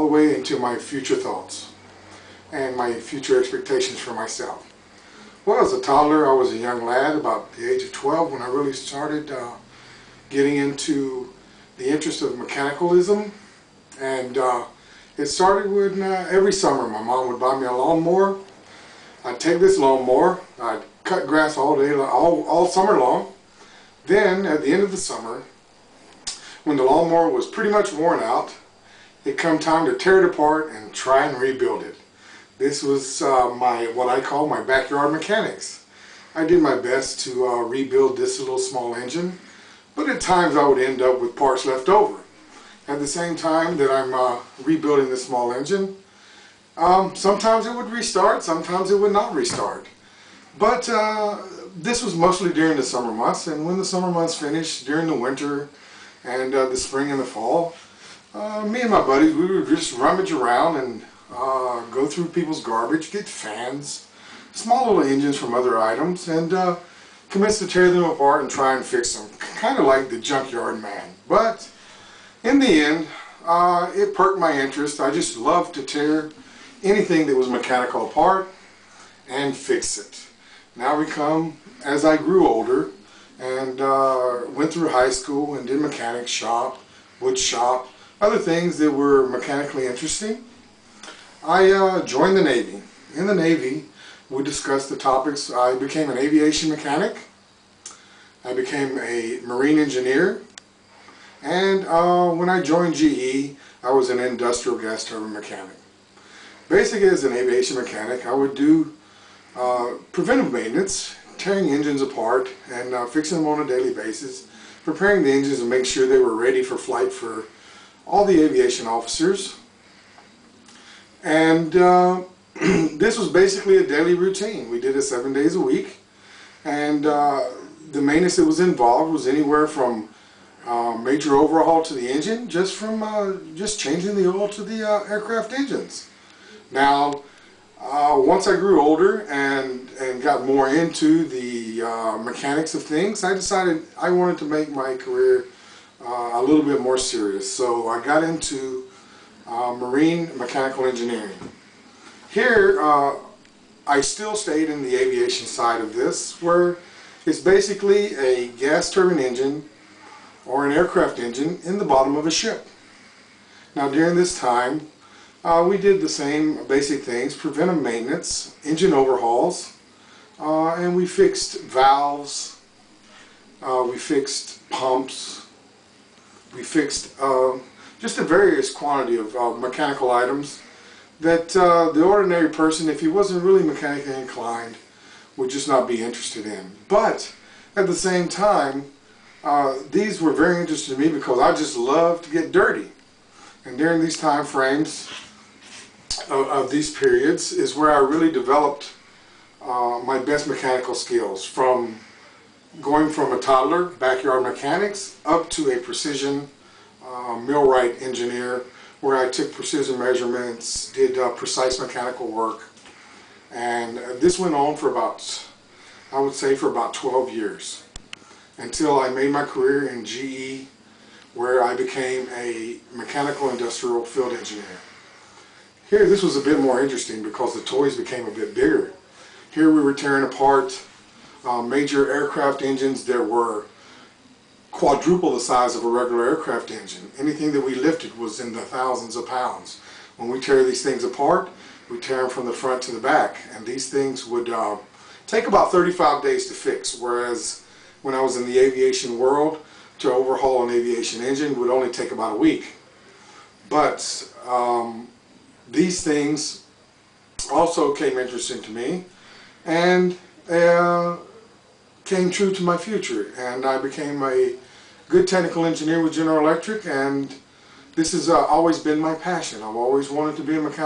away into my future thoughts and my future expectations for myself. Well, as a toddler, I was a young lad, about the age of 12, when I really started getting into the interest of mechanicalism. And it started when every summer my mom would buy me a lawnmower. I'd take this lawnmower, I'd cut grass all day, all summer long. Then, at the end of the summer, when the lawnmower was pretty much worn out, it come time to tear it apart and try and rebuild it. This was what I call my backyard mechanics. I did my best to rebuild this little small engine, but at times I would end up with parts left over. At the same time that I'm rebuilding this small engine, sometimes it would restart, sometimes it would not restart. But this was mostly during the summer months, and when the summer months finished, during the winter and the spring and the fall, me and my buddies, we would just rummage around and go through people's garbage, get fans, small little engines from other items, and commence to tear them apart and try and fix them. Kind of like the junkyard man. But in the end, it perked my interest. I just loved to tear anything that was mechanical apart and fix it. Now we come, as I grew older and went through high school and did mechanic shop, wood shop, other things that were mechanically interesting, I joined the Navy. In the Navy, we discussed the topics. I became an aviation mechanic, I became a marine engineer, and when I joined GE, I was an industrial gas turbine mechanic. Basically, as an aviation mechanic, I would do preventive maintenance, tearing engines apart and fixing them on a daily basis, preparing the engines and make sure they were ready for flight for all the aviation officers. And this was basically a daily routine. We did it 7 days a week, and the maintenance that was involved was anywhere from major overhaul to the engine, just from just changing the oil to the aircraft engines. Now, once I grew older and got more into the mechanics of things, I decided I wanted to make my career a little bit more serious. So I got into marine mechanical engineering. Here, I still stayed in the aviation side of this, where it's basically a gas turbine engine or an aircraft engine in the bottom of a ship. Now, during this time, we did the same basic things: preventive maintenance, engine overhauls, and we fixed valves, we fixed pumps, we fixed just a various quantity of mechanical items that the ordinary person, if he wasn't really mechanically inclined, would just not be interested in. But at the same time, these were very interesting to me because I just love to get dirty. And during these time frames of these periods is where I really developed my best mechanical skills, from going from a toddler, backyard mechanics, up to a precision millwright engineer, where I took precision measurements, did precise mechanical work, and this went on for about, I would say, for about 12 years, until I made my career in GE, where I became a mechanical industrial field engineer. Here, this was a bit more interesting because the toys became a bit bigger. Here we were tearing apart major aircraft engines that were quadruple the size of a regular aircraft engine. Anything that we lifted was in the thousands of pounds. When we tear these things apart, we tear them from the front to the back, and these things would take about 35 days to fix, whereas when I was in the aviation world, to overhaul an aviation engine would only take about a week. But these things also came interesting to me, and came true to my future, and I became a good technical engineer with General Electric, and this has always been my passion. I've always wanted to be a mechanic.